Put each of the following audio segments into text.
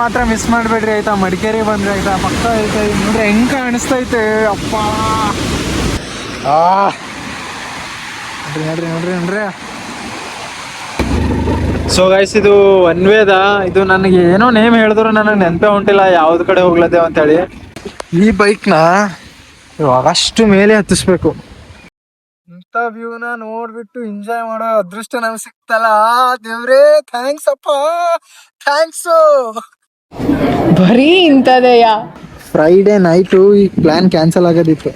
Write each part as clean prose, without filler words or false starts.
ಮಾತ್ರ ಮಿಸ್ ಮಾಡಬೇಡ್ರಿ ಆಯ್ತಾ. ಮಡಿಕೇರಿ ಬಂದ್ರೆ ಆಯ್ತಾ ಪಕ್ಕ ಐತೆ ನೋಡ್ರಿ ಹೆಂಗ್ ಕಾಣಿಸ್ತೈತೆ ಅಪ್ಪ. ನೋಡ್ರಿ ನೋಡ್ರಿ ನೋಡ್ರಿ. ಸೊ ಗೈಸ್ ಇದು ಒನ್ ವೇದ. ಇದು ನನಗೆ ಏನೋ ನೇಮ್ ಹೇಳಿದ್ರು ನನಗೆ ನೆನಪೇ ಹೊಂಟಿಲ್ಲ ಯಾವ್ದು ಕಡೆ ಹೋಗ್ಲತ್ತೇವ ಅಂತೇಳಿ. ಈ ಬೈಕ್ನ ಇವಾಗ ಅಷ್ಟು ಮೇಲೆ ಹತ್ತಿಸ್ಬೇಕು. ಇಂಥ ವ್ಯೂನ ನೋಡ್ಬಿಟ್ಟು ಎಂಜಾಯ್ ಮಾಡೋ ಅದೃಷ್ಟ ನಮ್ಗೆ ಸಿಕ್ತಲ್ಲ ದೇವ್ರೇ. ಥ್ಯಾಂಕ್ಸ್ ಅಪ್ಪ, ಥ್ಯಾಂಕ್ಸು. ಬರೀ ಇಂಥದೆಯ. ಫ್ರೈಡೇ ನೈಟು ಈ ಪ್ಲಾನ್ ಕ್ಯಾನ್ಸಲ್ ಆಗೋದಿತ್ತು.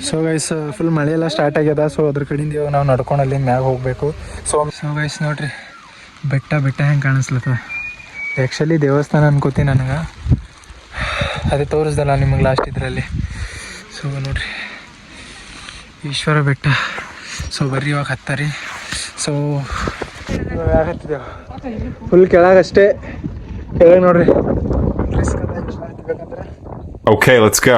ಸೊ ಗೈಸ್ ಫುಲ್ ಮಳೆ ಎಲ್ಲ ಸ್ಟಾರ್ಟ್ ಆಗ್ಯದ. ಸೊ ಅದ್ರ ಕಡೆಯಿಂದ ಇವಾಗ ನಾವು ನಡ್ಕೊಂಡು ಅಲ್ಲಿ ಮ್ಯಾಗ ಹೋಗ್ಬೇಕು. ಸೊ ಗೈಸ್ ನೋಡ್ರಿ ಬೆಟ್ಟ ಬೆಟ್ಟ ಹೆಂಗೆ ಕಾಣಿಸ್ಲತ್ತದ. ಆ್ಯಕ್ಚುಲಿ ದೇವಸ್ಥಾನ ಅನ್ಕೋತೀನಿ ನನಗೆ, ಅದೇ ತೋರಿಸ್ದಲ್ಲ ನಿಮಗೆ ಲಾಸ್ಟ್ ಇದರಲ್ಲಿ. ಸೊ ನೋಡ್ರಿ ಈಶ್ವರ ಬೆಟ್ಟ. ಸೊ ಬರ್ರಿ ಇವಾಗ ಹತ್ತರಿ. ಸೊ ಇವಾಗ ಯಾಕೆ ಹತ್ತಿದ್ದೇವೆ ಫುಲ್ ಕೆಳಗಷ್ಟೇ. ಕೆಳಗೆ ನೋಡ್ರಿ ರಿಸ್ಕ್ ಅದ ಹತ್ತಬೇಕಂದ್ರೆ. Okay, let's go.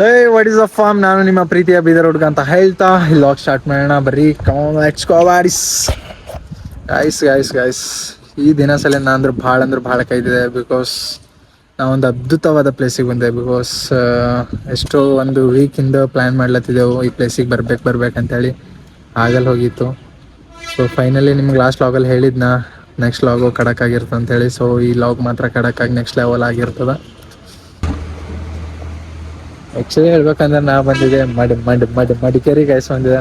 ಹೇ ವಾಟ್ ಇಸ್ ಅಪ್ ಫಾರ್ಮ್. ನಾನು ನಿಮ್ಮ ಪ್ರೀತಿಯ ಬೀದರ್ ಹುಡುಗ ಅಂತ ಹೇಳ್ತಾ ಲಾಗ್ ಸ್ಟಾರ್ಟ್ ಮಾಡೋಣ ಬರ್ರಿ. Let's go guys. ಗಾಯ್ಸ್ ಈ ದಿನ ಸಲ ನಾ ಅಂದ್ರೆ ಭಾಳ ಕೈದಿದೆ. ಬಿಕಾಸ್ ನಾವೊಂದು ಅದ್ಭುತವಾದ ಪ್ಲೇಸಿಗೆ ಬಂದೆ. ಬಿಕಾಸ್ ಎಷ್ಟೋ ಒಂದು ವೀಕಿಂದ ಪ್ಲ್ಯಾನ್ ಮಾಡ್ಲತ್ತಿದ್ದೆವು ಈ ಪ್ಲೇಸಿಗೆ ಬರ್ಬೇಕಂತೇಳಿ. ಆಗಲ್ಲ ಹೋಗಿತ್ತು. ಸೊ ಫೈನಲಿ ನಿಮ್ಗೆ ಲಾಸ್ಟ್ ಲಾಗಲ್ಲಿ ಹೇಳಿದ್ನ ನೆಕ್ಸ್ಟ್ ಲಾಗು ಖಡಕ್ ಆಗಿರ್ತದೆ ಅಂತೇಳಿ. ಸೊ ಈ ಲಾಗ್ ಮಾತ್ರ ಖಡಕ್ಕಾಗಿ ನೆಕ್ಸ್ಟ್ ಲೆವೆಲ್ ಆಗಿರ್ತದೆ. ಆ್ಯಕ್ಚುಲಿ ಹೇಳ್ಬೇಕಂದ್ರೆ ನಾ ಬಂದಿದೆ ಮಡಿಕೇರಿ ಗೈಸ್ ಬಂದಿದೆ.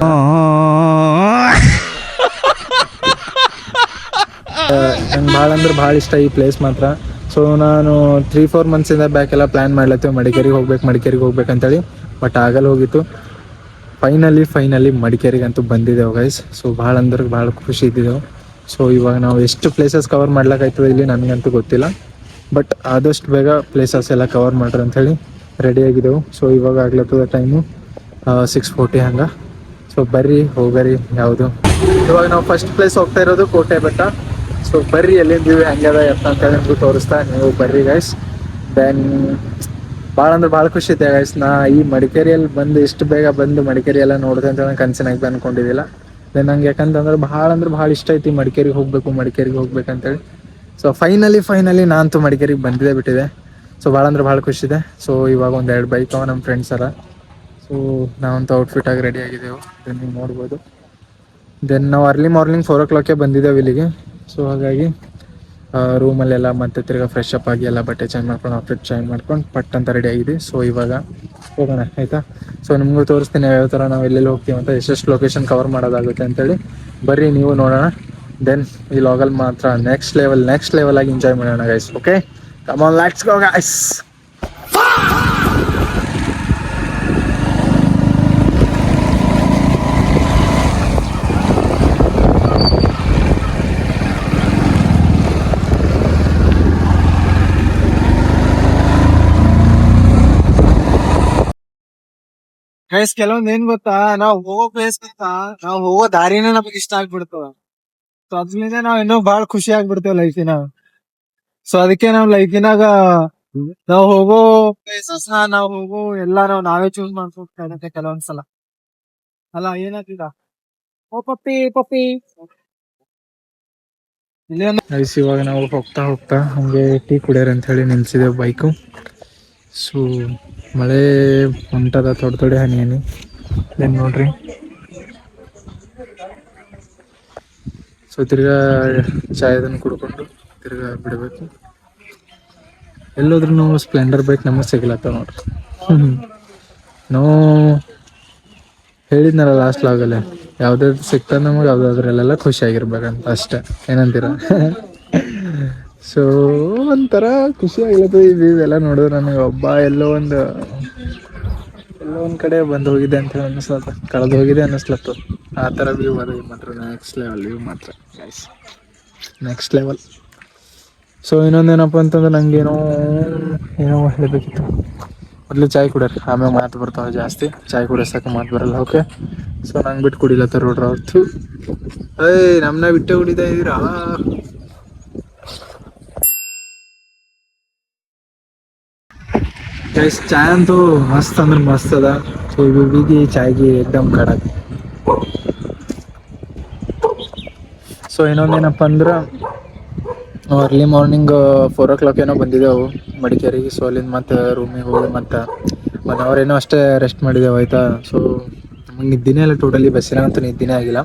ನಂಗೆ ಭಾಳ ಇಷ್ಟ ಈ ಪ್ಲೇಸ್ ಮಾತ್ರ. ಸೊ ನಾನು 3-4 ಮಂತ್ಸಿಂದ ಬ್ಯಾಕೆಲ್ಲ ಪ್ಲ್ಯಾನ್ ಮಾಡ್ಲತ್ತೀವಿ ಮಡಿಕೇರಿಗೆ ಹೋಗ್ಬೇಕಂತೇಳಿ. ಬಟ್ ಆಗಲ್ಲ ಹೋಗಿತ್ತು. ಫೈನಲಿ ಮಡಿಕೇರಿಗಂತೂ ಬಂದಿದ್ದೆವು ಗೈಸ್. ಸೊ ಭಾಳ ಖುಷಿ ಇದ್ದಿದ್ದೆವು. ಸೊ ಇವಾಗ ನಾವು ಎಷ್ಟು ಪ್ಲೇಸಸ್ ಕವರ್ ಮಾಡ್ಲಿಕ್ಕಾಯ್ತದೆ ಇಲ್ಲಿ ನನಗಂತೂ ಗೊತ್ತಿಲ್ಲ. ಬಟ್ ಆದಷ್ಟು ಬೇಗ ಪ್ಲೇಸಸ್ ಎಲ್ಲ ಕವರ್ ಮಾಡ್ರಿ ಅಂಥೇಳಿ ರೆಡಿ ಆಗಿದ್ದೆವು. ಸೊ ಇವಾಗ ಆಗ್ಲತ್ತದ ಟೈಮು 6:40 ಹಂಗೆ. ಸೊ ಬರ್ರಿ ಹೋಗರಿ ಯಾವುದು. ಇವಾಗ ನಾವು ಫಸ್ಟ್ ಪ್ಲೇಸ್ ಹೋಗ್ತಾ ಇರೋದು ಕೋಟೆ ಬೆಟ್ಟ. ಸೊ ಬರ್ರಿ ಎಲ್ಲಿಂದೀವಿ ಹೆಂಗದ ಎತ್ತ ಅಂತೇಳಿ ನಿಮಗೂ ತೋರಿಸ್ತಾ ನೀವು ಬರ್ರಿ ಗೈಸ್. ದೆನ್ ಭಾಳ ಖುಷಿ ಇದೆ ಗೈಸ್. ನಾ ಈ ಮಡಿಕೇರಿಯಲ್ಲಿ ಬಂದು ಇಷ್ಟು ಬೇಗ ಬಂದು ಮಡಿಕೇರಿ ಎಲ್ಲ ನೋಡಿದೆ ಅಂತ ನಂಗೆ ಕನಸಿನಾಗಿ ಅನ್ಕೊಂಡಿದ್ದಿಲ್ಲ. ದೆನ್ ನಂಗೆ ಯಾಕಂತಂದ್ರೆ ಭಾಳ ಇಷ್ಟ ಐತಿ ಮಡಿಕೇರಿಗೆ ಹೋಗ್ಬೇಕಂತೇಳಿ. ಸೊ ಫೈನಲಿ ನಾನಂತೂ ಮಡಿಕೇರಿಗೆ ಬಿಟ್ಟಿದೆ. ಸೊ ಭಾಳ ಖುಷಿ ಇದೆ. ಸೊ ಇವಾಗ 1-2 ಬೈಕ್ ಅವ ನಮ್ಮ ಫ್ರೆಂಡ್ಸ್ ಅರ. ಸೊ ನಾವಂತೂ ಔಟ್ಫಿಟ್ ಆಗಿ ರೆಡಿ ಆಗಿದ್ದೆವು. ದೆನ್ ನೀವು ನೋಡ್ಬೋದು. ದೆನ್ ನಾವು ಅರ್ಲಿ ಮಾರ್ನಿಂಗ್ 4 o'clock ಬಂದಿದ್ದೇವೆ ಇಲ್ಲಿಗೆ. ಸೊ ಹಾಗಾಗಿ ರೂಮಲ್ಲೆಲ್ಲ ಮತ್ತೆ ತಿರ್ಗಾ ಫ್ರೆಶ್ ಅಪ್ ಆಗಿ ಎಲ್ಲ ಬಟ್ಟೆ ಚೇಂಜ್ ಮಾಡ್ಕೊಂಡು ಔಟ್ಫಿಟ್ ಚೇಂಜ್ ಮಾಡ್ಕೊಂಡು ಪಟ್ ಅಂತ ರೆಡಿ ಆಗಿದೆ. ಸೊ ಇವಾಗ ಹೋಗೋಣ ಆಯಿತಾ. ಸೊ ನಿಮಗೂ ತೋರಿಸ್ತೀನಿ ಯಾವ ಥರ ನಾವು ಎಲ್ಲೆಲ್ಲಿ ಹೋಗ್ತೀವಿ ಅಂತ, ಎಷ್ಟೆಷ್ಟು ಲೊಕೇಶನ್ ಕವರ್ ಮಾಡೋದಾಗುತ್ತೆ ಅಂತೇಳಿ. ಬರ್ರಿ ನೀವು ನೋಡೋಣ. ದೆನ್ ಈ ಲಾಗಲ್ಲಿ ಮಾತ್ರ ನೆಕ್ಸ್ಟ್ ಲೆವೆಲ್ ಆಗಿ ಎಂಜಾಯ್ ಮಾಡೋಣ guys. Okay come on let's go guys. Guys ಕೆಲವೊಂದ್ ಏನ್ ಗೊತ್ತಾ, ನಾವು ಹೋಗೋ ಪ್ಲೇಸ್ ನಾವು ಹೋಗೋ ದಾರಿನೇ ನಮಗ್ ಇಷ್ಟ ಆಗ್ಬಿಡ್ತವ. ಸೊ ಅದ್ರಿಂದ ನಾವ್ ಇನ್ನೂ ಬಾಳ ಖುಷಿ ಆಗ್ಬಿಡ್ತೇವೆ ಲೈಫಿನ. ಸೊ ಅದಕ್ಕೆ ನಾವ್ ಲೈಫಿನಾಗ ನಾವ್ ಹೋಗೋ ಪ್ಲೇಸಸ್ ನಾವ್ ಹೋಗೋ ಎಲ್ಲ ನಾವೇ ಚೂಸ್ ಮಾಡ್ಕೊಳ್ತಾ ಕೆಲವೊಂದ್ಸಲ ಅಲ್ಲ. ಏನಾಗ್ತಿದ ಓ ಪಪ್ಪಿ ಗೈಸ್ ಇವಾಗ ನಾವು ಹೋಗ್ತಾ ಹಂಗೆ ಟೀ ಕುಡಿಯೋರ್ ಅಂತ ಹೇಳಿ ನಿಲ್ಸಿದೇವ್ ಬೈಕು. ಸೊ ಮಳೆ ಹೊಂಟದ ಥೋಡೆ ಹನಿ. ದೆನ್ ನೋಡ್ರಿ ಸೊ ತಿರ್ಗಾ ಚಾಯ್ ಅದನ್ನು ಕುಡ್ಕೊಂಡು ತಿರ್ಗಾ ಬಿಡಬೇಕು. ಎಲ್ಲೋದ್ರೂ ಸ್ಪ್ಲೆಂಡರ್ ಬೈಕ್ ನಮಗೆ ಸಿಗ್ಲತ್ತ ನೋಡ್ರಿ. ನಾವು ಹೇಳಿದ್ನಲ್ಲ ಲಾಸ್ಟ್ ಲಾಗಲ್ಲೇ, ಯಾವ್ದಾದ್ರು ಸಿಗ್ತದೆ ನಮಗೆ ಯಾವ್ದಾದ್ರಲ್ಲೆಲ್ಲ ಖುಷಿಯಾಗಿರ್ಬೇಕಂತ ಅಷ್ಟೇ. ಏನಂತೀರ? ಸೊ ಒಂಥರ ಖುಷಿ ಆಗ್ಲತ್ತದ ಇದೆಲ್ಲ ನೋಡಿದ್ರೆ ನನಗೆ. ಎಲ್ಲೋ ಒಂದು ಕಡೆ ಬಂದು ಹೋಗಿದೆ ಅಂತ ಹೇಳಿ ಅನ್ನಿಸ್ಲತ್ತ, ಕಳೆದು ಹೋಗಿದೆ ಅನ್ನಿಸ್ಲತ್ತು. ಆ ಥರ ವ್ಯೂ ಅದು ಮಾತ್ರ ನೆಕ್ಸ್ಟ್ ಲೆವೆಲ್ ವ್ಯೂ ಮಾತ್ರ ಗೈಸ್, ನೆಕ್ಸ್ಟ್ ಲೆವೆಲ್. ಸೊ ಇನ್ನೊಂದೇನಪ್ಪ ಅಂತಂದ್ರೆ ನಂಗೇನೋ ಹೇಳಬೇಕಿತ್ತು. ಮೊದಲು ಚಾಯ್ ಕುಡಿಯೋರು, ಆಮೇಲೆ ಮಾತು ಬರ್ತಾವೆ ಜಾಸ್ತಿ. ಚಾಯ್ ಕುಡಿಯೋಸಕ್ಕೆ ಮಾತು ಬರಲ್ಲ. ಓಕೆ ಸೊ ನಂಗೆ ಬಿಟ್ಟು ಕುಡಿಲತ್ತಾರ ನೋಡ್ರಿ ಅವತ್ತು. ನಮ್ಮನ್ನ ಬಿಟ್ಟೆ ಕುಡಿತಾ ಇದ್ದೀರಾ? ಗೈಸ್ ಚಾಯ್ ಅಂತೂ ಮಸ್ತ್ ಅಂದ್ರೆ ಮಸ್ತ್ ಅದ. ಸೊ ಬಿಗಿ ಚಾಯ್ಗೆ ಏಕ್ದಮ್ ಕಡಕ್. ಸೊ ಇನ್ನೊಂದೇನಪ್ಪ ಅಂದ್ರೆ ಅರ್ಲಿ ಮಾರ್ನಿಂಗ್ 4 o'clock ಏನೋ ಬಂದಿದ್ದೆವು ಮಡಿಕೇರಿಗೆ. ಸೊ ಅಲ್ಲಿಂದ ಮತ್ತೆ ರೂಮಿಗೆ ಹೋಗಿ ಮತ್ತೆ 1 hour ಏನೋ ಅಷ್ಟೇ ರೆಸ್ಟ್ ಮಾಡಿದೆವು ಆಯಿತಾ. ಸೊ ನಮಗೆ ನಿದ್ದಿನೇ ಇಲ್ಲ ಟೋಟಲಿ, ಬಸ್ಸಿನಾಗಂತೂ ನಿದ್ದಿನೇ ಆಗಿಲ್ಲ.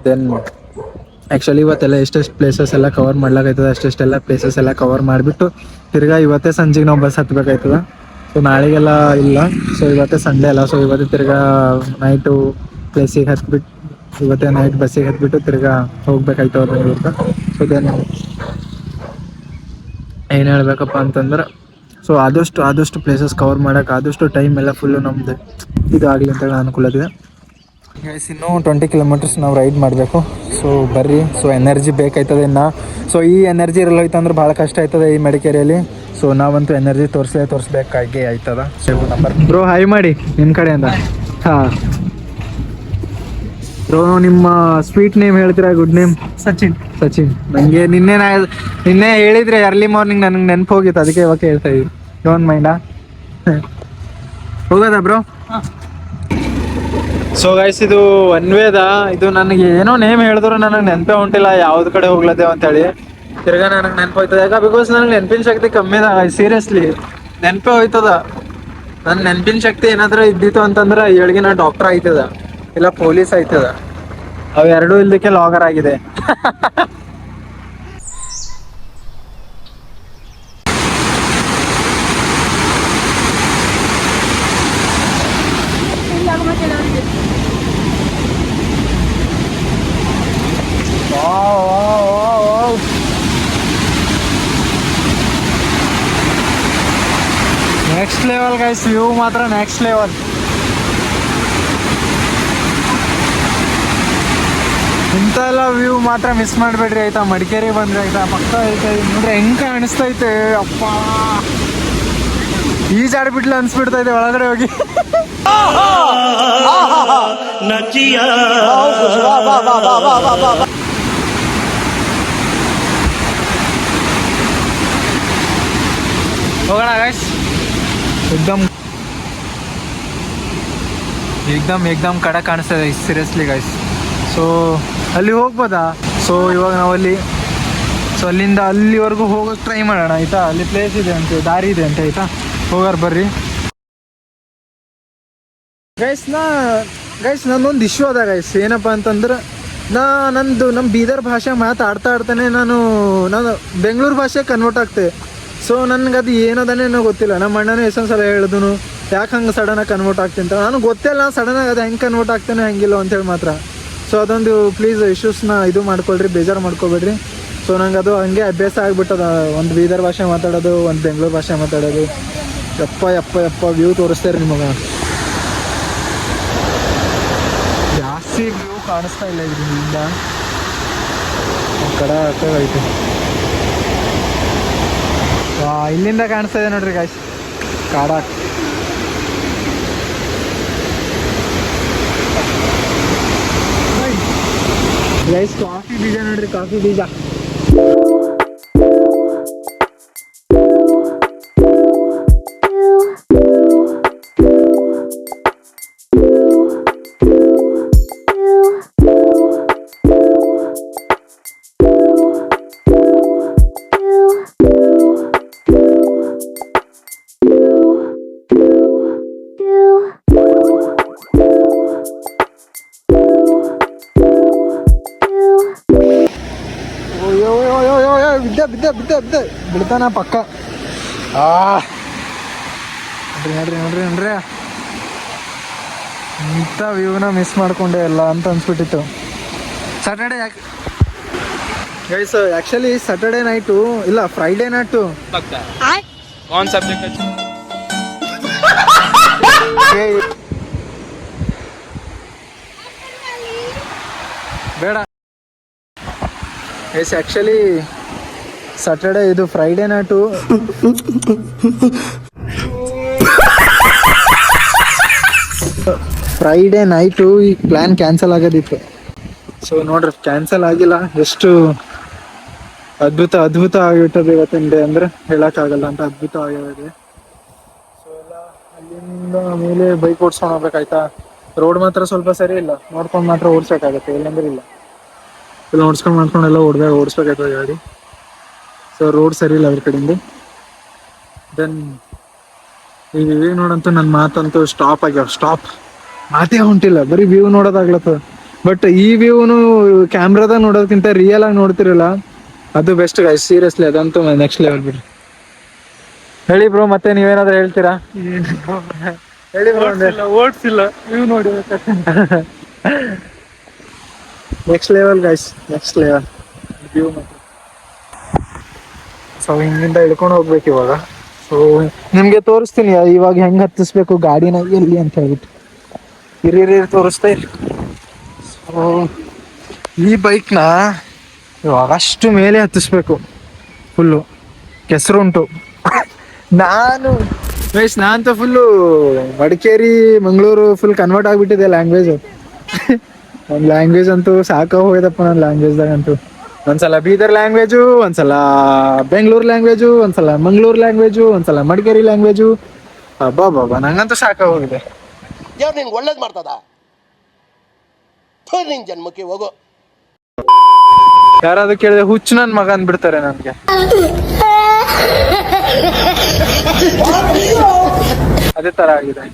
ದೆನ್ ಆ್ಯಕ್ಚುಲಿ ಇವತ್ತೆಲ್ಲ ಎಷ್ಟೆಷ್ಟು ಪ್ಲೇಸಸ್ ಎಲ್ಲ ಕವರ್ ಮಾಡ್ಲಾಕೈತದ ಅಷ್ಟೆಷ್ಟೆಲ್ಲ ಪ್ಲೇಸಸ್ ಎಲ್ಲ ಕವರ್ ಮಾಡಿಬಿಟ್ಟು ತಿರ್ಗಾ ಇವತ್ತೇ ಸಂಜೆಗೆ ನಾವು ಬಸ್ ಹತ್ಬೇಕಾಯ್ತದ. ಸೊ ನಾಳೆಗೆಲ್ಲ ಇಲ್ಲ. ಸೊ ಇವತ್ತೇ ಸಂಡೇ ಅಲ್ಲ. ಸೊ ಇವತ್ತೇ ತಿರ್ಗಾ ನೈಟು ಪ್ಲೇಸಿಗೆ ಹತ್ಬಿಟ್ಟು ಇವತ್ತೇ ನೈಟ್ ಬಸ್ಸಿಗೆ ಹತ್ಬಿಟ್ಟು ತಿರ್ಗಾ ಹೋಗ್ಬೇಕಾಯ್ತವ ಬೆಂಗ್ಳೂರ್ಗೆ. ಸೊ ದೆನ್ ಏನು ಹೇಳ್ಬೇಕಪ್ಪ ಅಂತಂದ್ರೆ ಸೊ ಆದಷ್ಟು ಪ್ಲೇಸಸ್ ಕವರ್ ಮಾಡೋಕೆ ಆದಷ್ಟು ಟೈಮ್ ಎಲ್ಲ ಫುಲ್ಲು ನಮ್ಮದು ಇದು ಆಗಲಿ ಅಂತೇಳಿ ಅನುಕೂಲತೆ. ಇನ್ನೂ 20 kilometers ನಾವು ರೈಡ್ ಮಾಡಬೇಕು. ಸೊ ಬರ್ರಿ. ಸೊ ಎನರ್ಜಿ ಬೇಕಾಯ್ತದೆ ಇನ್ನು. ಸೊ ಈ ಎನರ್ಜಿ ಇರಲ್ಲ ಹೋಯ್ತಂದ್ರೆ ಭಾಳ ಕಷ್ಟ ಆಯ್ತದೆ ಈ ಮಡಿಕೇರಿಯಲ್ಲಿ. ಸೊ ನಾವಂತೂ ಎನರ್ಜಿ ತೋರಿಸ್ಬೇಕಾಗಿ ಆಯ್ತದ. ಸೊ ನಂಬರ್ ಬ್ರೋ ಹಾಯ್ ಮಾಡಿ ನಿಮ್ಮ ಕಡೆಯಿಂದ. ಹಾಂ ಬ್ರೋ ನಿಮ್ಮ ಸ್ವೀಟ್ ನೇಮ್ ಹೇಳ್ತೀರಾ? Good name? ಸಚಿನ್. ನನಗೆ ನಿನ್ನೆ ಹೇಳಿದ್ರೆ ಅರ್ಲಿ ಮಾರ್ನಿಂಗ್ ನನಗೆ ನೆನಪು ಹೋಗಿತ್ತು, ಅದಕ್ಕೆ ಇವಾಗ ಹೇಳ್ತಾ ಇದ್ದೀವಿ. ಡೋಂಟ್ ಮೈಂಡಾ? ಹೋಗೋದಾ ಬ್ರೋ? ಸೊ ಗೈಸ್ ಇದು ಒನ್ವೇದ. ಇದು ನನಗೆ ಏನೋ ನೇಮ್ ಹೇಳಿದ್ರು ನನಗೆ ನೆನಪೇ ಹೊಂಟಿಲ್ಲ ಯಾವ್ದು ಕಡೆ ಹೋಗ್ಲತ್ತೇವೆ ಅಂತೇಳಿ. ತಿರ್ಗಾ ನನಗೆ ನೆನಪು ಹೋಯ್ತದ. ಯಾಕೆ ಬಿಕಾಸ್ ನನಗೆ ನೆನಪಿನ ಶಕ್ತಿ ಕಮ್ಮಿ ಅದ ಸೀರಿಯಸ್ಲಿ. ನೆನಪೇ ಹೋಯ್ತದ. ನನ್ನ ನೆನಪಿನ ಶಕ್ತಿ ಏನಾದರೂ ಇದ್ದಿತ್ತು ಅಂತಂದ್ರೆ ಏಳ್ಗೆ ನಾ ಡಾಕ್ಟರ್ ಆಯ್ತದ ಇಲ್ಲ ಪೊಲೀಸ್ ಆಯ್ತದ. ಅವು ಎರಡೂ ಇಲ್ದಕ್ಕೆ ಲಾಗರ್ ಆಗಿದೆ. ನೆಕ್ಸ್ಟ್ ಲೆವೆಲ್ ಗೈಸ್, ವ್ಯೂ ಮಾತ್ರ ನೆಕ್ಸ್ಟ್ ಲೆವೆಲ್. ಇಂಥೆಲ್ಲ ವ್ಯೂ ಮಾತ್ರ ಮಿಸ್ ಮಾಡಬೇಡ್ರಿ ಆಯ್ತಾ. ಮಡಿಕೇರಿಗೆ ಬಂದ್ರೆ ಆಯ್ತಾ ಪಕ್ಕ ಐತೆ ನೋಡ್ರಿ ಹೆಂಗೆ ಕಾಣಿಸ್ತೈತೆ. ಅಪ್ಪ ಈಜಾಡ್ಬಿಡ್ಲ ಅನ್ಸ್ಬಿಡ್ತೈತೆ ಒಳಗಡೆ ಹೋಗಿ. ಹೋಗೋಣ ಗೈಸ್. ಏಕ್ದಮ್ ಕಡೆ ಕಾಣಿಸ್ತದೆ ಸೀರಿಯಸ್ಲಿ ಗೈಸ್. ಸೊ ಅಲ್ಲಿ ಹೋಗ್ಬೋದಾ? ಸೊ ಇವಾಗ ನಾವು ಅಲ್ಲಿಂದ ಅಲ್ಲಿವರೆಗೂ ಹೋಗೋಕೆ ಟ್ರೈ ಮಾಡೋಣ ಆಯಿತಾ. ಅಲ್ಲಿ ಪ್ಲೇಸ್ ಇದೆ ಅಂತೆ, ದಾರಿ ಇದೆ ಅಂತೆ ಆಯಿತಾ. ಹೋಗಾರ ಬರ್ರಿ ಗೈಸ್. ನನ್ನೊಂದು ಇಶ್ಯೂ ಅದ ಗೈಸ್. ಏನಪ್ಪ ಅಂತಂದ್ರೆ ನಮ್ಮ ಬೀದರ್ ಭಾಷೆ ಮಾತಾಡ್ತಾನೆ ನಾನು ಬೆಂಗಳೂರು ಭಾಷೆ ಕನ್ವರ್ಟ್ ಆಗ್ತೆ. ಸೊ ನನಗೆ ಅದು ಏನದನ್ನೇನೋ ಗೊತ್ತಿಲ್ಲ. ನಮ್ಮ ಅಣ್ಣನೂ ಎಷ್ಟೊಂದು ಸಲ ಹೇಳಿದನು ಯಾಕೆ ಹಂಗೆ ಸಡನ್ನಾಗಿ ಕನ್ವರ್ಟ್ ಆಗ್ತೀನಿ ಅಂತ. ನನಗೆ ಗೊತ್ತಿಲ್ಲ ಸಡನ್ನಾಗಿ ಅದು ಹೆಂಗೆ ಕನ್ವರ್ಟ್ ಆಗ್ತಾನೆ ಹೆಂಗಿಲ್ಲ ಅಂತೇಳಿ ಮಾತ್ರ. ಸೊ ಅದೊಂದು ಪ್ಲೀಸ್ ಇಶ್ಯೂಸ್ನ ಇದು ಮಾಡ್ಕೊಳ್ರಿ, ಬೇಜಾರು ಮಾಡ್ಕೊಬೇಡ್ರಿ. ಸೊ ನಂಗೆ ಅದು ಹಂಗೆ ಅಭ್ಯಾಸ ಆಗಿಬಿಟ್ಟದ. ಒಂದು ಬೀದರ್ ಭಾಷೆ ಮಾತಾಡೋದು, ಒಂದು ಬೆಂಗಳೂರು ಭಾಷೆ ಮಾತಾಡೋದು. ಯಪ್ಪ ವ್ಯೂ ತೋರಿಸ್ತಾರೆ ನಿಮಗೆ. ಜಾಸ್ತಿ ವ್ಯೂ ಕಾಣಿಸ್ತಾ ಇಲ್ಲ ಇದರಿಂದ. ಕಡ ಐತೆ ಇಲ್ಲಿಂದ ಕಾಣಿಸ್ತಾ ಇದೆ ನೋಡ್ರಿ ಗಾಯ್ಸ್ ಕಾಡ. ಗೈಸ್ ಕಾಫಿ ಬೀಜ ನೋಡ್ರಿ, ಕಾಫಿ ಬೀಜ. ಬಿದ್ದ ಬಿಡ್ತಾನ ಪಕ್ಕ. ನೋಡ್ರಿ ಇಂಥ ವ್ಯೂನ ಮಿಸ್ ಮಾಡ್ಕೊಂಡೆ ಎಲ್ಲ ಅಂತ ಅನ್ಸ್ಬಿಟ್ಟಿತ್ತು. Saturday guys actually Saturday night ಇಲ್ಲ ಫ್ರೈಡೇ ನೈಟು ಬೇಡ ಗೈಸ್. ಆ್ಯಕ್ಚುಲಿ ಸ್ಯಾಟರ್ಡೇ ಇದು ಫ್ರೈಡೇ ನೈಟು ಫ್ರೈಡೇ ನೈಟು ಈ ಪ್ಲ್ಯಾನ್ ಕ್ಯಾನ್ಸಲ್ ಆಗೋದಿತ್ತು. ಸೊ ನೋಡ್ರಿ ಕ್ಯಾನ್ಸಲ್ ಆಗಿಲ್ಲ. ಎಷ್ಟು ಅದ್ಭುತ ಆಗಿಬಿಟ್ಟದೆ ಇವತ್ತಿನ ಡೇ ಅಂದರೆ ಹೇಳೋಕ್ಕಾಗಲ್ಲ ಅಂತ ಅದ್ಭುತ ಆಗಿದೆ. ಸೊ ಅಲ್ಲಿಂದ ಮೇಲೆ ಬೈಕ್ ಓಡಿಸ್ಕೊಂಡು ಹೋಗ್ಬೇಕಾಯ್ತಾ. ರೋಡ್ ಮಾತ್ರ ಸ್ವಲ್ಪ ಸರಿ ಇಲ್ಲ, ನೋಡ್ಕೊಂಡು ಮಾತ್ರ ಓಡಿಸ್ಬೇಕಾಗತ್ತೆ, ಇಲ್ಲಾಂದ್ರೆ ಇಲ್ಲ. ಇಲ್ಲ ಮಾಡ್ಕೊಂಡೆಲ್ಲ ಓಡಿಸ್ಬೇಕಾಯ್ತದೆ ಗಾಡಿ. ಸೊ ರೋಡ್ ಸರಿ ಇಲ್ಲ ಅದ್ರ ಕಡೆಯಿಂದ. ದೆನ್ ಈ ವ್ಯೂ ನೋಡಂತೂ ನನ್ನ ಮಾತಂತೂ ಸ್ಟಾಪ್ ಆಗ್ಯಾವ, ಸ್ಟಾಪ್ ಮಾತೇ ಹೊಂಟಿಲ್ಲ, ಬರೀ ವ್ಯೂ ನೋಡೋದಾಗ್ಲತ್ತದ. ಬಟ್ ಈ ವ್ಯೂನು ಕ್ಯಾಮ್ರಾದಾಗ ನೋಡೋದಕ್ಕಿಂತ ರಿಯಲ್ ಆಗಿ ನೋಡ್ತಿರಲ್ಲ, ಅದು ಬೆಸ್ಟ್ ಗೈಸ್, ಸೀರಿಯಸ್ಲಿ ಅದಂತೂ ನೆಕ್ಸ್ಟ್ ಲೆವೆಲ್ ಬಿಡ್ರಿ. ಹೇಳಿ ಬ್ರೋ, ಮತ್ತೆ ನೀವೇನಾದ್ರೂ ಹೇಳ್ತೀರಾ? ಹೇಳಿ ಬ್ರೋ. ಓಡ್ಸಿಲ್ಲ ವ್ಯೂ ನೋಡಿ next level guys, next level view ಮಾತ್ರ. ಸೊ ಹಿಂಗಿಂದ ಇಳ್ಕೊಂಡು ಹೋಗ್ಬೇಕು ಇವಾಗ. ಸೊ ನಿಮ್ಗೆ ತೋರಿಸ್ತೀನಿ ಇವಾಗ ಹೆಂಗ್ ಹತ್ತಿಸ್ಬೇಕು ಗಾಡಿನ ಎಲ್ಲಿ ಅಂತ ಹೇಳ್ಬಿಟ್ಟು. ಹಿರಿಯರಿ ತೋರಿಸ್ತಾ ಇರಿ. ಸೊ ಈ ಬೈಕ್ನ ಇವಾಗ ಅಷ್ಟು ಮೇಲೆ ಹತ್ತಿಸ್ಬೇಕು, ಫುಲ್ಲು ಕೆಸರುಂಟು. ನಾನಂತೂ full Madikeri Mangaluru full convert ಆಗ್ಬಿಟ್ಟಿದೆ ಲ್ಯಾಂಗ್ವೇಜ್. ಒಂದು ಲ್ಯಾಂಗ್ವೇಜ್ ಅಂತೂ ಸಾಕ ಹೋಯ್ದಪ್ಪ ನನ್ನ ಲ್ಯಾಂಗ್ವೇಜ್ದಾಗಂತೂ. ಒಂದ್ಸಲ ಬೀದರ್ ಲ್ಯಾಂಗ್ವೇಜು, ಒಂದ್ಸಲ ಬೆಂಗಳೂರು ಲ್ಯಾಂಗ್ವೇಜು, ಒಂದ್ಸಲ ಮಂಗಳೂರು ಲ್ಯಾಂಗ್ವೇಜು, ಒಂದ್ಸಲ ಮಡಿಕೇರಿ ಲ್ಯಾಂಗ್ವೇಜು. ಬಾಬಾ ನಂಗಂತೂ ಸಾಕ ಹೋಗಿದೆ. ಯಾರು ನಿನ್ಗೆ ಒಳ್ಳೇದು ಮಾಡ್ತದ? ನಿನ್ ಜನ್ಮಕ್ಕೆ ಹೋಗೋ. ಯಾರಾದ್ರೂ ಕೇಳಿದ್ರೆ ಹುಚ್ಚು ನನ್ ಮಗ ಅಂದ್ಬಿಡ್ತಾರೆ ನನ್ಗೆ. ಅದೇ ತರ ಆಗಿದೆ.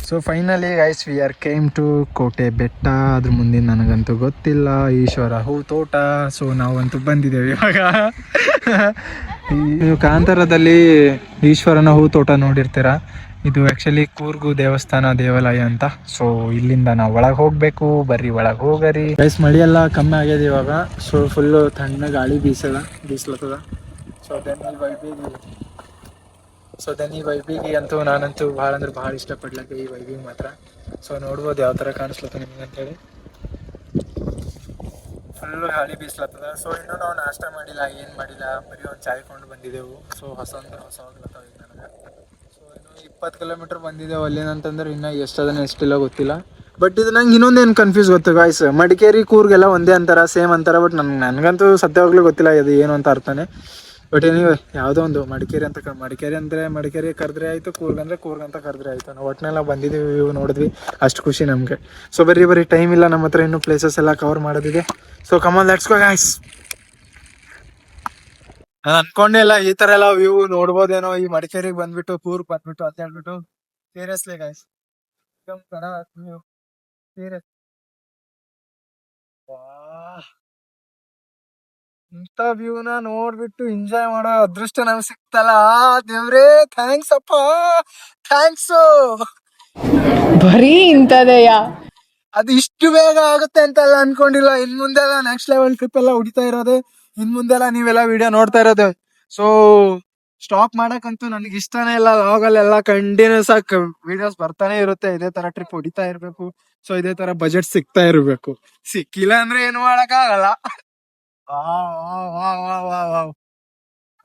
So finally guys we are came to Kote Betta. ಅದ್ರ ಮುಂದಿನ ನನಗಂತೂ ಗೊತ್ತಿಲ್ಲ, ಈಶ್ವರ ಹೂ ತೋಟ. ಸೊ ನಾವಂತೂ ಬಂದಿದ್ದೇವೆ ಇವಾಗ. ನೀವು ಕಾಂತಾರದಲ್ಲಿ ಈಶ್ವರನ ಹೂ ತೋಟ ನೋಡಿರ್ತೀರ. ಇದು ಆ್ಯಕ್ಚುಲಿ ಕೂರ್ಗು ದೇವಾಲಯ ಅಂತ. ಸೊ ಇಲ್ಲಿಂದ ನಾವು ಒಳಗೆ ಹೋಗಬೇಕು, ಬರ್ರಿ ಒಳಗೆ ಹೋಗರಿ ಗೈಸ್. ಮಳೆ ಎಲ್ಲ ಕಮ್ಮಿ ಆಗ್ಯದ ಇವಾಗ. ಸೊ ಫುಲ್ಲು ತಣ್ಣ ಗಾಳಿ ಬೀಸ್ಲತ್ತದ. ಸೊ ದೆನ್ ಈ ವೈಬಿಗೆ ಅಂತೂ ನಾನಂತೂ ಭಾಳ ಅಂದ್ರೆ ಭಾಳ ಇಷ್ಟಪಡ್ಲಕ್ಕೆ ಈ ವೈಬಿಗೆ ಮಾತ್ರ. ಸೊ ನೋಡ್ಬೋದು ಯಾವ ಥರ ಕಾಣಿಸ್ಲತ್ತ ನಿಮ್ಗೆ ಅಂತೇಳಿ. ಫುಲ್ಲು ಗಾಳಿ ಬೀಸ್ಲತ್ತದ. ಸೊ ಇನ್ನೂ ನಾವು ನಾಷ್ಟ ಮಾಡಿಲ್ಲ, ಏನು ಮಾಡಿಲ್ಲ, ಬರೀ ಒಂದು ಚಾಯ್ ಕೊಂಡು ಬಂದಿದ್ದೆವು. ಸೊ ಹೊಸ ಆಗ್ಲತ್ತವ ಈಗ ನನಗೆ. ಸೊ ಇನ್ನು 20 ಕಿಲೋಮೀಟ್ರ್ ಬಂದಿದ್ದೆವು ಅಲ್ಲೇನಂತಂದ್ರೆ ಇನ್ನೂ ಎಷ್ಟಿಲ್ಲ ಗೊತ್ತಿಲ್ಲ. ಬಟ್ ಇದು ನಂಗೆ ಇನ್ನೊಂದೇನು ಕನ್ಫ್ಯೂಸ್ ಗೊತ್ತು ಗಾಯ್ಸ್, ಮಡಿಕೇರಿ ಕೂರ್ಗೆಲ್ಲ ಒಂದೇ ಅಂತಾರ, ಸೇಮ್ ಅಂತಾರ. ಬಟ್ ನನಗಂತೂ ಸದ್ಯವಾಗ್ಲೂ ಗೊತ್ತಿಲ್ಲ ಇದು ಏನು ಅಂತ ಅರ್ಥನೇ. ಬಟ್ ಏನಿವೆ ಯಾವುದೋ ಒಂದು ಮಡಿಕೇರಿ ಅಂದರೆ ಮಡಿಕೇರಿ ಕರೆದ್ರೆ ಆಯಿತು, ಕೂರ್ಗ್ ಅಂತ ಕರೆದ್ರೆ ಆಯಿತು. ನಾವು ಒಟ್ಟಿನೆಲ್ಲ ಬಂದಿದ್ದೀವಿ, ವ್ಯೂ ನೋಡಿದ್ವಿ, ಅಷ್ಟು ಖುಷಿ ನಮಗೆ. ಸೊ ಬರೀ ಟೈಮ್ ಇಲ್ಲ ನಮ್ಮ ಹತ್ರ, ಇನ್ನೂ ಪ್ಲೇಸಸ್ ಎಲ್ಲ ಕವರ್ ಮಾಡೋದಿದೆ. So come on let's go guys. ನಾನು ಅನ್ಕೊಂಡೇ ಇಲ್ಲ ಈ ಥರ ಎಲ್ಲ ವ್ಯೂ ನೋಡ್ಬೋದೇನೋ ಈ ಮಡಿಕೇರಿಗೆ ಬಂದ್ಬಿಟ್ಟು, ಕೂರ್ಗ್ ಬಂದ್ಬಿಟ್ಟು ಅಂತ ಹೇಳ್ಬಿಟ್ಟು. ಸೀರಿಯಸ್ಲಿ ಗೈಸ್, ಸೀರಿಯಸ್ ಇಂಥ ವ್ಯೂನ ನೋಡ್ಬಿಟ್ಟು ಎಂಜಾಯ್ ಮಾಡೋ ಅದೃಷ್ಟ ನಮ್ಗೆ ಸಿಕ್ತಲ್ಲ, ದೇವ್ರೇ ಥ್ಯಾಂಕ್ಸ್ ಅಪ್ಪ, ಥ್ಯಾಂಕ್ಸು. ಬರೀ ಇಂಥದೆಯಾ? ಅದು ಇಷ್ಟು ಬೇಗ ಆಗುತ್ತೆ ಅಂತೆಲ್ಲ ಅನ್ಕೊಂಡಿಲ್ಲ. ಇನ್ ಮುಂದೆಲ್ಲ ನೆಕ್ಸ್ಟ್ ಲೆವೆಲ್ ಟ್ರಿಪ್ ಎಲ್ಲ ಹೊಡಿತಾ ಇರೋದೆ, ಇನ್ ಮುಂದೆಲ್ಲ ನೀವೆಲ್ಲ ವಿಡಿಯೋ ನೋಡ್ತಾ ಇರೋದೆ. ಸೊ ಸ್ಟಾಪ್ ಮಾಡಕ್ಕಂತೂ ನನಗೆ ಇಷ್ಟನೇ ಇಲ್ಲ. ಲಾಗಲ್ಲೆಲ್ಲ ಕಂಟಿನ್ಯೂಸ್ ಆಗಿ ವಿಡಿಯೋಸ್ ಬರ್ತಾನೆ ಇರುತ್ತೆ. ಇದೇ ತರ ಟ್ರಿಪ್ ಹೊಡಿತಾ ಇರ್ಬೇಕು. ಸೊ ಇದೇ ತರ ಬಜೆಟ್ ಸಿಗ್ತಾ ಇರ್ಬೇಕು. ಸಿಕ್ಕಿಲ್ಲ ಅಂದ್ರೆ ಏನು ಮಾಡಕ್ ಆಗಲ್ಲ.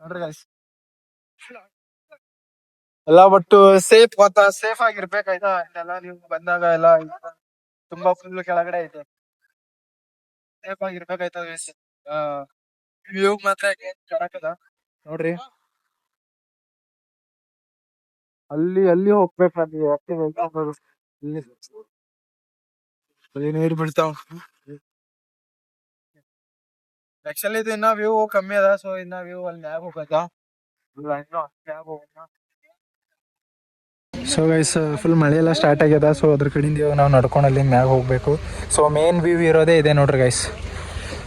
ನೋಡ್ರಿ ಗೈಸ್, ಎಲ್ಲ ಬಟ್ಟು ಸೇಫ್ ಆಗಿರ್ಬೇಕಾಯ್ತಾ. ಇದೆಲ್ಲ ನೀವು ಬಂದಾಗ ಎಲ್ಲ ತುಂಬಾ ಫುಲ್ ಕೆಳಗಡೆ ಐತೆ, ಸೇಫ್ ಆಗಿರ್ಬೇಕಾಯ್ತಾ ಗೈಸ್. ವ್ಯೂ ಮಾತ್ರ ಚೆನ್ನಾಗದ ನೋಡ್ರಿ. ಅಲ್ಲಿ ಹೋಗ್ಬೇಕು ನನಗೆ, ಇಲ್ಲಿ ನೀರು ಬೀಳ್ತಾವ. ಆಕ್ಚುಲಿ ಇದು ಇನ್ನ ವ್ಯೂ ಕಮ್ಮಿ ಅದ. ಸೊ ಇನ್ನ ವ್ಯೂ ಅಲ್ಲಿ ಮ್ಯಾಗ ಹೋಗತ್ತ. ಸೊ ಗೈಸ್ ಫುಲ್ ಮಳೆ ಎಲ್ಲ ಸ್ಟಾರ್ಟ್ ಆಗ್ಯದ. ಸೊ ಅದ್ರ ಕಡೆಯಿಂದ ಇವಾಗ ನಾವು ನಡ್ಕೊಂಡು ಅಲ್ಲಿ ಮ್ಯಾಗ ಹೋಗ್ಬೇಕು. ಸೊ ಮೇನ್ ವ್ಯೂ ಇರೋದೇ ಇದೆ ನೋಡ್ರಿ ಗೈಸ್.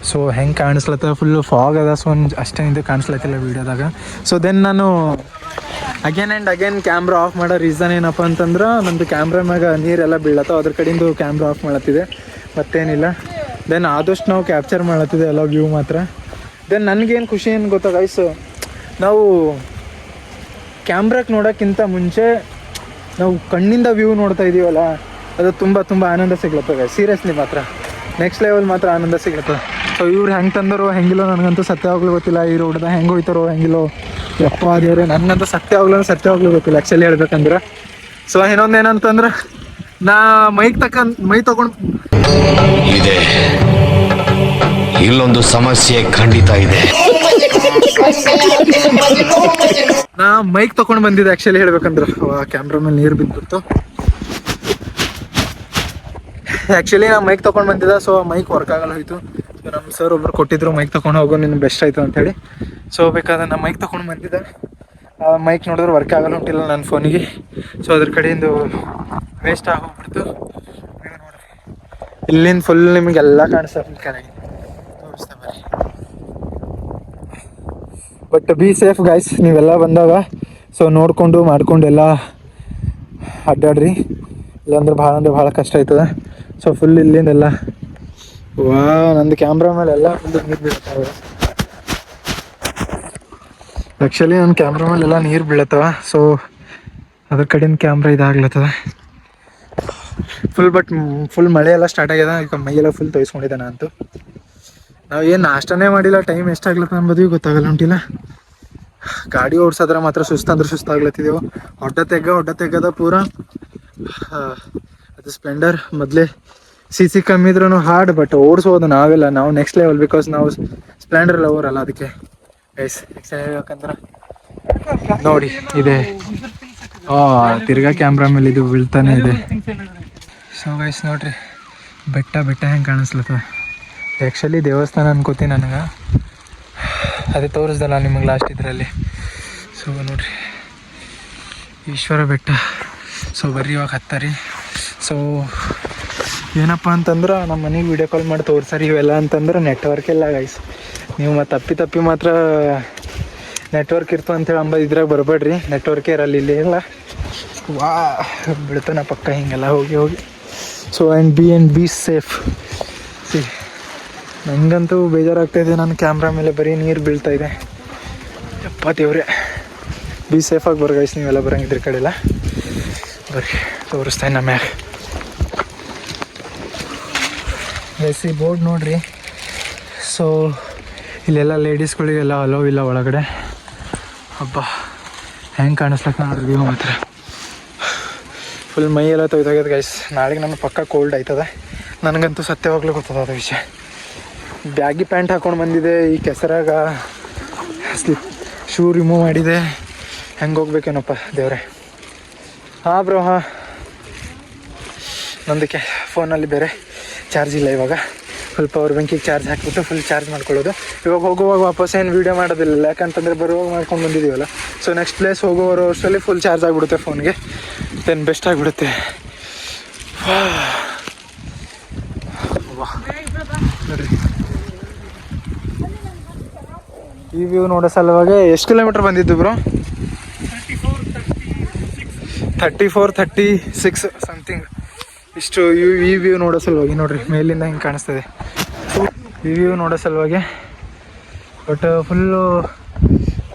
ಸೊ ಹೆಂಗೆ ಕಾಣಿಸ್ಲತ್ತ, ಫುಲ್ಲು ಫಾಗ್ ಅದ. ಸೊ ಅಷ್ಟೇನಿದು ಕಾಣಿಸ್ಲತ್ತಿಲ್ಲ ವೀಡಿಯೋದಾಗ. ಸೊ ದೆನ್ ನಾನು again and again camera off ಮಾಡೋ ರೀಸನ್ ಏನಪ್ಪ ಅಂತಂದ್ರೆ, ನಮ್ಮದು ಕ್ಯಾಮ್ರಾ ಮ್ಯಾಗ ನೀರೆಲ್ಲ ಬೀಳತ್ತವ, ಅದ್ರ ಕಡೆಯಿಂದ ಕ್ಯಾಮ್ರಾ ಆಫ್ ಮಾಡತ್ತಿದೆ, ಮತ್ತೇನಿಲ್ಲ. ದೆನ್ ಆದಷ್ಟು ನಾವು ಕ್ಯಾಪ್ಚರ್ ಮಾಡತ್ತಿದೆ ಎಲ್ಲ ವ್ಯೂ ಮಾತ್ರ. ದೆನ್ ನನಗೇನು ಖುಷಿ ಏನು ಗೊತ್ತಾ ಗೈಸ್, ನಾವು ಕ್ಯಾಮ್ರಾಕ್ಕೆ ನೋಡೋಕ್ಕಿಂತ ಮುಂಚೆ ನಾವು ಕಣ್ಣಿಂದ ವ್ಯೂ ನೋಡ್ತಾ ಇದೀವಲ್ಲ, ಅದು ತುಂಬ ಆನಂದ ಸಿಗ್ಲತ್ತದ ಸೀರಿಯಸ್ಲಿ. ಮಾತ್ರ ನೆಕ್ಸ್ಟ್ ಲೆವೆಲ್ ಮಾತ್ರ ಆನಂದ ಸಿಗ್ಲತ್ತದ. ಸೊ ಇವ್ರು ಹೆಂಗೆ ತಂದರೋ ಹೆಂಗಿಲ್ಲೋ ನನಗಂತೂ ಸತ್ಯವಾಗ್ಲೂ ಗೊತ್ತಿಲ್ಲ. ಈ ರೋಡ್ದಾಗ ಹೆಂಗೆ ಹೋಯ್ತಾರೋ ಹೆಂಗಿಲ್ಲೋ, ಯಪ್ಪ ದೇವ್ರೆ, ನನಗಂತೂ ಸತ್ಯವಾಗ್ಲೂ ಗೊತ್ತಿಲ್ಲ ಆ್ಯಕ್ಚುಲಿ ಹೇಳ್ಬೇಕಂದ್ರೆ. ಸೊ ಇನ್ನೊಂದೇನಂತಂದ್ರೆ, ನಾ ಮೈ ತಗೊಂಡು ಇದೆ, ಇಲ್ಲೊಂದು ಸಮಸ್ಯೆ ಖಂಡಿತ ಇದೆ. ನಾ ಮೈಕ್ ತಗೊಂಡ್ ಬಂದಿದ್ದೆ ಆಕ್ಚುಲಿ ಹೇಳ್ಬೇಕಂದ್ರೆ ಕ್ಯಾಮ್ರಾ ಮೇಲೆ ನೀರು ಬಿದ್ಬಿಡ್ತು. ಆ್ಯಕ್ಚುಲಿ ನಾ ಮೈಕ್ ತೊಗೊಂಡು ಬಂದಿದ್ದೆ, ಸೊ ಮೈಕ್ ವರ್ಕ್ ಆಗಲ್ಲ ಹೋಯ್ತು. ಸೊ ನಮ್ಮ ಸರ್ ಒಬ್ರು ಕೊಟ್ಟಿದ್ರು ಮೈಕ್ ತೊಗೊಂಡು ಹೋಗೋ ನಿನ್ನ ಬೆಸ್ಟ್ ಆಯಿತು ಅಂಥೇಳಿ. ಸೊ ಬೇಕಾದ್ರೆ ನಾನು ಮೈಕ್ ತೊಗೊಂಡು ಬಂದಿದ್ದೆ. ಮೈಕ್ ನೋಡಿದ್ರೆ ವರ್ಕ್ ಆಗಲ್ಲ ಹೊಂಟಿಲ್ಲ ನನ್ನ ಫೋನಿಗೆ. ಸೊ ಅದ್ರ ಕಡೆಯಿಂದ ವೇಸ್ಟ್ ಆಗೋಗ್ಬಿಡ್ತು. ನೋಡಿರಿ ಇಲ್ಲಿಂದ ಫುಲ್ ನಿಮಗೆಲ್ಲ ಕಾಣಿಸ್ತದೆ, ಫುಲ್ ಕೆಳಗೆ ತೋರಿಸ್ತಾ ಬರ್ರಿ. ಬಟ್ ಬಿ ಸೇಫ್ ಗೈಸ್, ನೀವೆಲ್ಲ ಬಂದಾಗ ಸೊ ನೋಡಿಕೊಂಡು ಮಾಡ್ಕೊಂಡು ಎಲ್ಲ ಅಡ್ಡಾಡ್ರಿ, ಇಲ್ಲಾಂದ್ರೆ ಭಾಳ ಅಂದ್ರೆ ಭಾಳ ಕಷ್ಟ ಆಯ್ತದೆ. ಸೊ ಫುಲ್ ಇಲ್ಲಿಂದೆಲ್ಲ ನಂದು ಕ್ಯಾಮ್ರಾ ಮೇಲೆ ಎಲ್ಲ ಫುಲ್ ನೀರು ಬೀಳ್ತಾವೆ. ಆ್ಯಕ್ಚುಲಿ ನನ್ನ ಕ್ಯಾಮ್ರಾ ಮೇಲೆಲ್ಲ ನೀರು ಬೀಳತ್ತವ. ಸೊ ಅದ್ರ ಕಡೆಯಿಂದ ಕ್ಯಾಮ್ರಾ ಇದಾಗ್ಲತ್ತದ ಫುಲ್. ಬಟ್ ಫುಲ್ ಮಳೆ ಎಲ್ಲ ಸ್ಟಾರ್ಟ್ ಆಗ್ಯದ, ಈಗ ಮೈಯೆಲ್ಲ ಫುಲ್ ತೊಯ್ಸ್ಕೊಂಡಿದ್ದೆ ನಾನಂತೂ. ನಾವು ಏನು ನಾಷ್ಟನೇ ಮಾಡಿಲ್ಲ, ಟೈಮ್ ಎಷ್ಟಾಗ್ಲತ್ತ ಅಂಬೋದು ಗೊತ್ತಾಗಲ್ಲ ಹೊಂಟಿಲ್ಲ. ಗಾಡಿ ಓಡಿಸೋದ್ರೆ ಮಾತ್ರ ಸುಸ್ತಂದ್ರೆ ಸುಸ್ತಾಗ್ಲತ್ತಿದ್ದೆವು. ಹೊಡ್ಡ ತೆಗ್ಗದ ಪೂರ. ಅದು ಸ್ಪ್ಲೆಂಡರ್ ಮೊದಲೇ ಸಿ ಕಮ್ಮಿ ಇದ್ರೂ ಹಾರ್ಡ್, ಬಟ್ ಓಡಿಸೋದು ನಾವು ನೆಕ್ಸ್ಟ್ ಲೆವೆಲ್. ಬಿಕಾಸ್ ನಾವು ಸ್ಪ್ಲೆಂಡರ್ ಲವರ್ ಅಲ್ಲ, ಅದಕ್ಕೆ ಗೈಸ್. ಹೇಳ್ಬೇಕಂದ್ರೆ ನೋಡಿ ಇದೆ ತಿರ್ಗಾ ಕ್ಯಾಮ್ರಾ ಮೇಲೆ ಇದು ಬೀಳ್ತಾನೆ ಇದೆ. ಸೊ ಗೈಸ್ ನೋಡ್ರಿ ಬೆಟ್ಟ ಹೆಂಗೆ ಕಾಣಿಸ್ಲತ್ತದ. ಆ್ಯಕ್ಚುಲಿ ದೇವಸ್ಥಾನ ಅನ್ಕೋತೀನಿ ನನಗೆ, ಅದೇ ತೋರಿಸ್ದಲ್ಲ ನಿಮಗೆ ಲಾಸ್ಟ್ ಇದರಲ್ಲಿ. ಸೊ ನೋಡ್ರಿ ಈಶ್ವರ ಬೆಟ್ಟ. ಸೊ ಬರ್ರಿ ಇವಾಗ ಹತ್ತರಿ. ಸೊ ಏನಪ್ಪ ಅಂತಂದ್ರೆ ನಮ್ಮ ಮನೆಗೆ ವೀಡಿಯೋ ಕಾಲ್ ಮಾಡಿ ತೋರ್ಸಾರಿ ಇವೆಲ್ಲ ಅಂತಂದ್ರೆ ನೆಟ್ವರ್ಕ್ ಇಲ್ಲ ಗೈಸ್. ನೀವು ಮತ್ತೆ ತಪ್ಪಿ ಮಾತ್ರ ನೆಟ್ವರ್ಕ್ ಇರ್ತು ಅಂತೇಳಿ ಇದ್ರಾಗ ಬರಬೇಡ್ರಿ, ನೆಟ್ವರ್ಕೇ ಇರಲ್ಲ ಇಲ್ಲಿ ಎಲ್ಲ. ಬೀಳ್ತಾನ ಪಕ್ಕ ಹಿಂಗೆಲ್ಲ ಹೋಗಿ. So and be safe. C ನನಗಂತೂ ಬೇಜಾರಾಗ್ತಾಯಿದೆ, ನನ್ನ ಕ್ಯಾಮ್ರಾ ಮೇಲೆ ಬರೀ ನೀರು ಬೀಳ್ತಾಯಿದೆ. ಯಪ್ಪ ದೇವ್ರೆ, ಬಿ ಸೇಫಾಗಿ ಬರ್ರಿ ಗೈಸ್, ನೀವೆಲ್ಲ ಬರೋಂಗಿದ್ರ ಕಡೆ ಎಲ್ಲ ಬರ್ರಿ, ತೋರಿಸ್ತಾನೆ ನಮ್ಮ ಮ್ಯಾಗ. ಗೈಸ್ ಈ ಬೋರ್ಡ್ ನೋಡ್ರಿ. ಸೊ ಇಲ್ಲೆಲ್ಲ ಲೇಡೀಸ್ಗಳಿಗೆಲ್ಲ ಅಲೋ ಇಲ್ಲ ಒಳಗಡೆ. ಹಬ್ಬ ಹೆಂಗೆ ಕಾಣಿಸ್ಲಕ್ಕ ನೋಡ್ರಿ ವ್ಯೂ ಮಾತ್ರ. ಫುಲ್ ಮೈಯೆಲ್ಲ ತೊಯ್ದಾಗ್ಯದ ಗೈಸ್. ನಾಳೆಗೆ ನನ್ನ ಪಕ್ಕ ಕೋಲ್ಡ್ ಆಯ್ತದ. ನನಗಂತೂ ಸತ್ಯವಾಗ್ಲೂ ಗೊತ್ತದ ಅದು ವಿಷಯ. ಬ್ಯಾಗಿ ಪ್ಯಾಂಟ್ ಹಾಕ್ಕೊಂಡು ಬಂದಿದೆ, ಈ ಕೆಸರಾಗ ಶೂ ರಿಮೂವ್ ಮಾಡಿದೆ. ಹೆಂಗೆ ಹೋಗ್ಬೇಕೇನಪ್ಪ ದೇವ್ರೆ. ಹಾಂ ಬ್ರೋ, ಹಾಂ ನಂದಕ್ಕೆ ಫೋನಲ್ಲಿ ಬೇರೆ ಚಾರ್ಜ್ ಇಲ್ಲ ಇವಾಗ. ಫುಲ್ ಪವರ್ ಬ್ಯಾಂಕಿಗೆ ಚಾರ್ಜ್ ಹಾಕಿಬಿಟ್ಟು ಫುಲ್ ಚಾರ್ಜ್ ಮಾಡ್ಕೊಳ್ಳೋದು. ಇವಾಗ ಹೋಗುವಾಗ ವಾಪಸ್ ಏನು ವೀಡಿಯೋ ಮಾಡೋದಿಲ್ಲ, ಯಾಕಂತಂದರೆ ಬರುವಾಗ ಮಾಡ್ಕೊಂಡು ಬಂದಿದ್ದೀವಲ್ಲ. ಸೊ ನೆಕ್ಸ್ಟ್ ಪ್ಲೇಸ್ ಹೋಗೋವರು ಅಷ್ಟರಲ್ಲಿ ಫುಲ್ ಚಾರ್ಜ್ ಆಗಿಬಿಡುತ್ತೆ ಫೋನ್ಗೆ, ದೆನ್ ಬೆಸ್ಟ್ ಆಗಿಬಿಡುತ್ತೆ. ನೋಡಿರಿ ಈ ವ್ಯೂ ನೋಡೋ ಸಲುವಾಗಿ ಎಷ್ಟು ಕಿಲೋಮೀಟ್ರ್ ಬಂದಿದ್ದು ಬ್ರೋ? 34-36 ಸಮಥಿಂಗ್ ಇಷ್ಟು. ಈ ವ್ಯೂ ನೋಡೋ ಸಲುವಾಗಿ ನೋಡ್ರಿ, ಮೇಲಿಂದ ಹಿಂಗೆ ಕಾಣಿಸ್ತದೆ ಈ ವ್ಯೂ ನೋಡೋ ಸಲುವಾಗಿ. ಬಟ್ ಫುಲ್ಲು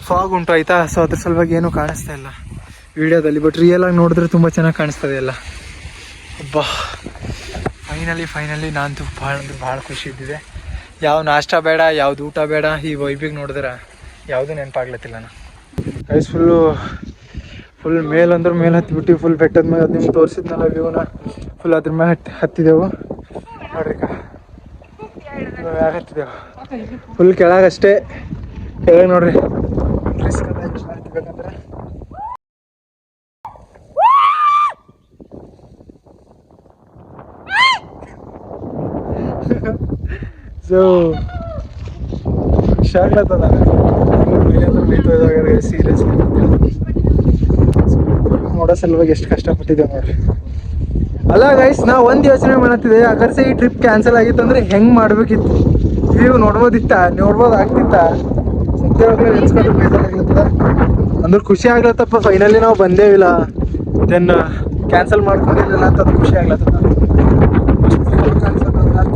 ಫಾಗ್ ಉಂಟು ಆಯಿತಾ. ಸೊ ಅದ್ರ ಸಲುವಾಗಿ ಏನೂ ಕಾಣಿಸ್ತಾ ಇಲ್ಲ ವೀಡಿಯೋದಲ್ಲಿ. ಬಟ್ ರಿಯಲಾಗಿ ನೋಡಿದ್ರೆ ತುಂಬ ಚೆನ್ನಾಗಿ ಕಾಣಿಸ್ತದೆ ಎಲ್ಲ. ಅಬ್ಬಾ ಫೈನಲಿ ನಾನಂತೂ ಭಾಳ ಖುಷಿ ಇದ್ದಿದೆ. ಯಾವ ನಾಷ್ಟ ಬೇಡ, ಯಾವ್ದು ಊಟ ಬೇಡ, ಈ ವೈಬಿಗೆ ನೋಡಿದ್ರೆ ಯಾವುದೂ ನೆನಪಾಗ್ಲತ್ತಿಲ್ಲ ನಾನು ಗೈಸ್. ಫುಲ್ ಮೇಲಂದ್ರೆ ಮೇಲೆ ಹತ್ತಿಬಿಟ್ಟು ಫುಲ್ ಬೆಟ್ಟದ ಮೇಲೆ ಅದು ನಿಮ್ಗೆ ತೋರಿಸಿದ್ನಲ್ಲ ವ್ಯೂನ, ಫುಲ್ ಅದ್ರ ಮೇಲೆ ಹತ್ತಿದೆವು ನೋಡ್ರಿ. ಮ್ಯಾಗ ಹತ್ತಿದೆವು ಫುಲ್ ಕೆಳಗಷ್ಟೇ. ಕೆಳಗೆ ನೋಡ್ರಿ ರಿಸ್ಕ್ ಅದ ಯೂಸ್ ಮಾಡ್ತಿರ್ಬೇಕಂದ್ರೆ. ಸೊ ಖುಷಿ ಆಗ್ಲತ್ತದ ಸೀರಿಯಸ್ಲಿ ನೋಡೋ ಸಲುವಾಗಿ ಎಷ್ಟು ಕಷ್ಟಪಟ್ಟಿದ್ದೇವೆ ನೋಡ್ರಿ. ಅಲ್ಲ ಗೈಸ್, ನಾ ಒಂದು ಯೋಚನೆ ಮಾಡತ್ತಿದ್ದೆ, ಅಗರ್ಸೆ ಈ ಟ್ರಿಪ್ ಕ್ಯಾನ್ಸಲ್ ಆಗಿತ್ತು ಅಂದ್ರೆ ಹೆಂಗೆ ಮಾಡ್ಬೇಕಿತ್ತು? ವ್ಯೂ ನೋಡ್ಬೋದಾಗ್ತಿತ್ತ? ಸತ್ಯವಾಗ್ಲೂ ನೆನ್ಸ್ಕೊಂಡ್ರೆ ಬೇಜಾರಾಗ್ಲತ್ತದ. ಅಂದ್ರೆ ಖುಷಿ ಆಗ್ಲತ್ತಪ್ಪ, ಫೈನಲಿ ನಾವು ಬಂದೇವಿಲ್ಲ, ದೆನ್ ಕ್ಯಾನ್ಸಲ್ ಮಾಡ್ಕೊಂಡಿರಲಿಲ್ಲ ಅಂತ ಅದು ಖುಷಿ ಆಗ್ಲತ್ತದ.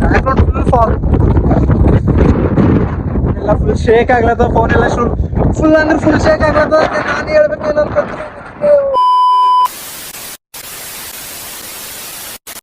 ಬ್ಯಾಕ್ಗ್ರೌಂಡ್ ಫುಲ್ ಫಾಗ್ ಎಲ್ಲ ಫುಲ್ ಶೇಕ್ ಆಗ್ಲತ್ತದ, ಫೋನ್ ಎಲ್ಲ ಫುಲ್ ಅಂದ್ರೆ ಫುಲ್ ಶೇಕ್ ಆಗ್ಲತ್ತದ. ನಾನು ಹೇಳ್ಬೇಕೇನು ಅನ್ಕೊಂತೀನಿ.